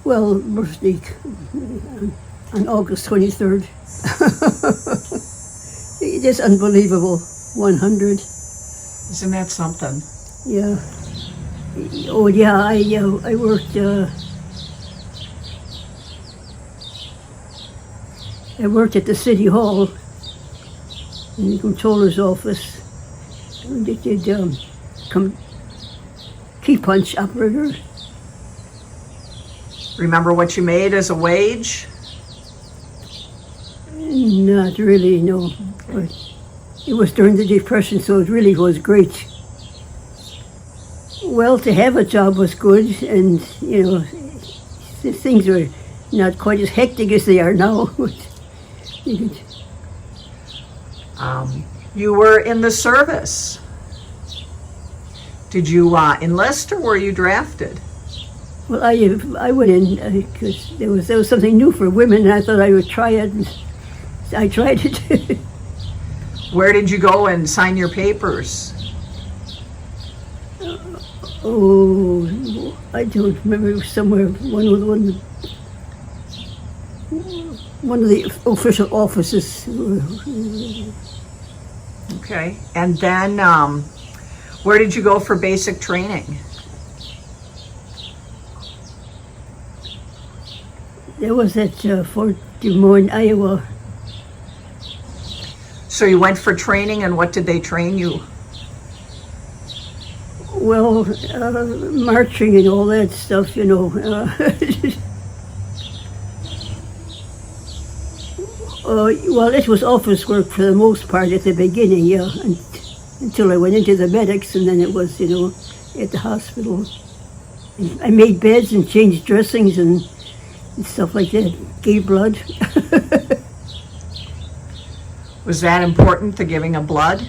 Well, birthday on August 23rd. It is unbelievable. 100. Isn't that something? Yeah. Oh yeah, I worked. I worked at the city hall in the controller's office. And they did key punch operator. Remember what you made as a wage? Not really, no. But it was during the Depression, so it really was great. Well, to have a job was good, and things were not quite as hectic as they are now. You were in the service. Did you enlist or were you drafted? Well, I went in because there was something new for women, and I thought I would try it. And I tried it. Where did you go and sign your papers? Oh, I don't remember. It was somewhere one of the official offices. Okay, and then where did you go for basic training? There was at Fort Des Moines, Iowa. So you went for training, and what did they train you? Well, marching and all that stuff, well, it was office work for the most part at the beginning, yeah, until I went into the medics, and then it was, at the hospital. And I made beds and changed dressings and stuff like that, gave blood. Was that important, the giving of blood?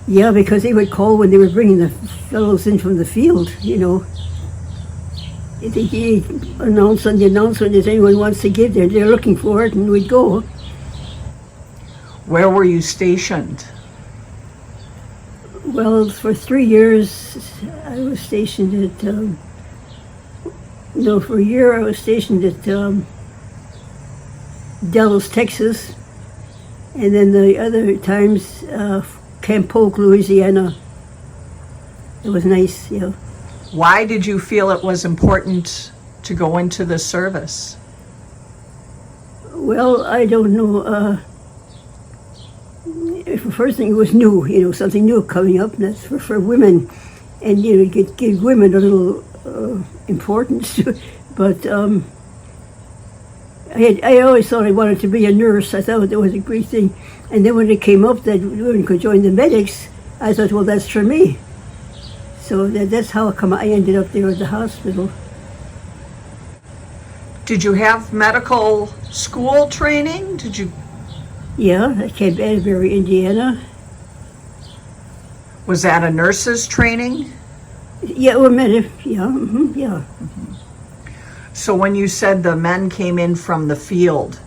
Yeah, because they would call when they were bringing the fellows in from the field, They announce on the announcement if anyone wants to give there, they're looking for it, and we'd go. Where were you stationed? Well, for 3 years, I was stationed at, for a year I was stationed at Dallas, Texas, and then the other times, Camp Polk, Louisiana. It was nice, yeah. Why did you feel it was important to go into the service? Well, I don't know. The first thing, it was new, something new coming up, and that's for women. And, give women a little importance. But I always thought I wanted to be a nurse. I thought that was a great thing. And then when it came up that women could join the medics, I thought, well, that's for me. So that's how I ended up there at the hospital. Did you have medical school training? Did you? Yeah, at Camp Atterbury, Indiana. Was that a nurse's training? Yeah, well, yeah, yeah. Mm-hmm. So when you said the men came in from the field,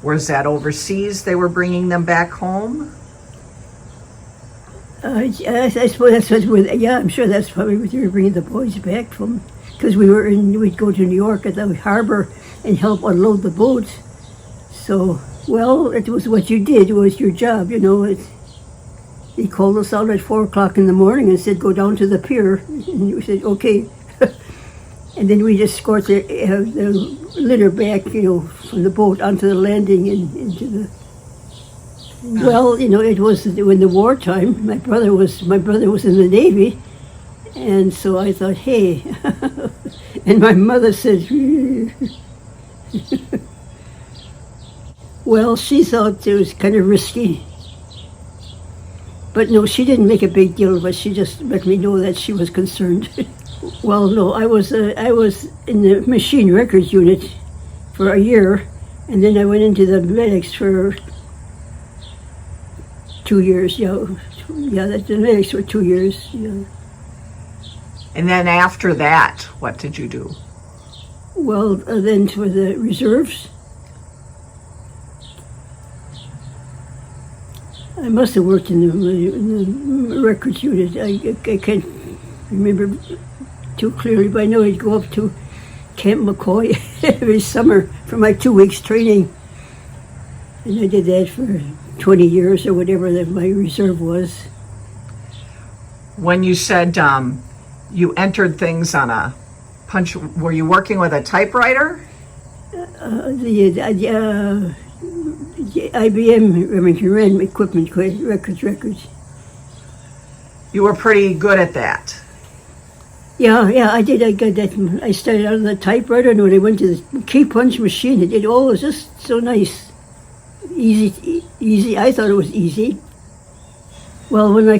was that overseas? They were bringing them back home? I suppose that's what. Yeah, I'm sure that's probably what they were bringing the boys back from, because we'd go to New York at the harbor and help unload the boats. So, well, it was what you did. It was your job, They called us out at 4 o'clock in the morning and said, "Go down to the pier," and we said, "Okay." And then we'd escort the litter back, from the boat onto the landing and into the. Well, it was in the wartime. My brother was in the Navy, and so I thought, hey, and my mother said, well, she thought it was kind of risky, but no, she didn't make a big deal of it. She just let me know that she was concerned. Well, no, I was in the machine records unit for a year, and then I went into the medics for 2 years. Yeah, the medics for 2 years. Yeah. And then after that, what did you do? Well, then for the reserves, I must have worked in the records unit. I can't remember. too clearly, but I know I'd go up to Camp McCoy every summer for my 2 weeks training. And I did that for 20 years or whatever that my reserve was. When you said you entered things on a punch, were you working with a typewriter? The IBM, I mean, ran equipment, records. You were pretty good at that. Yeah, I did. I got that. I started out on the typewriter, and when I went to the key punch machine, it was just so nice. Easy. I thought it was easy. Well, when I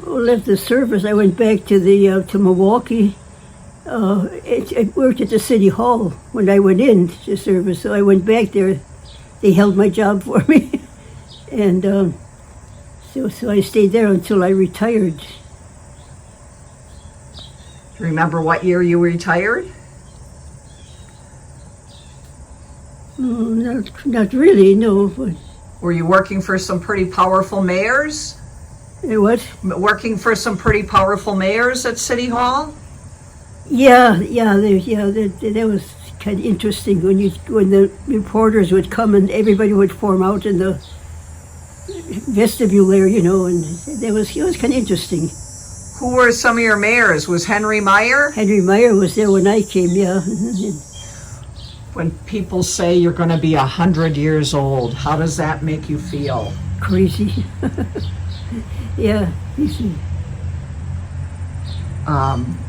left the service, I went back to to Milwaukee. I worked at the city hall when I went into service, so I went back there. They held my job for me, and so I stayed there until I retired. Do you remember what year you retired? Not really, no. But Were you working for some pretty powerful mayors? what? Working for some pretty powerful mayors at City Hall? Yeah. That was kind of interesting when the reporters would come and everybody would form out in the vestibule there, and it was kind of interesting. Who were some of your mayors? Was Henry Meyer? Henry Meyer was there when I came, yeah. When people say you're going to be 100 years old, how does that make you feel? Crazy. Yeah.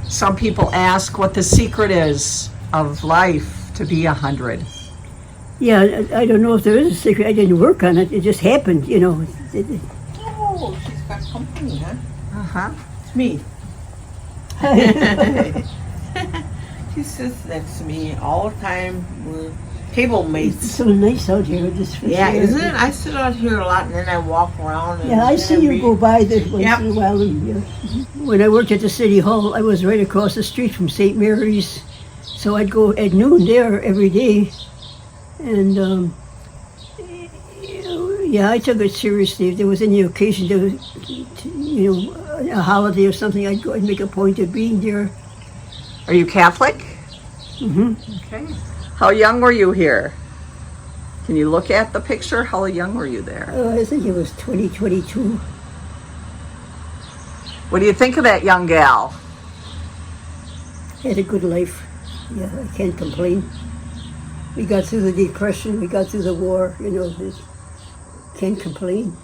Some people ask what the secret is of life to be 100. Yeah, I don't know if there is a secret. I didn't work on it. It just happened, Oh, she's got company, huh? Uh-huh. It's me. She sits next to me all the time. We're table It's mates. so nice out here. Yeah, isn't it? I sit out here a lot and then I walk around. And Yeah, I see you read. go by there once Yep. in a while. When I worked at the city hall, I was right across the street from St. Mary's, so I'd go at noon there every day, and yeah, I took it seriously. If there was any occasion to a holiday or something, I'd go and make a point of being there. Are you Catholic? Mm-hmm. Okay. How young were you here? Can you look at the picture? How young were you there? I think it was 2022. What do you think of that young gal? Had a good life. Yeah, I can't complain. We got through the Depression. We got through the war. Can't complain.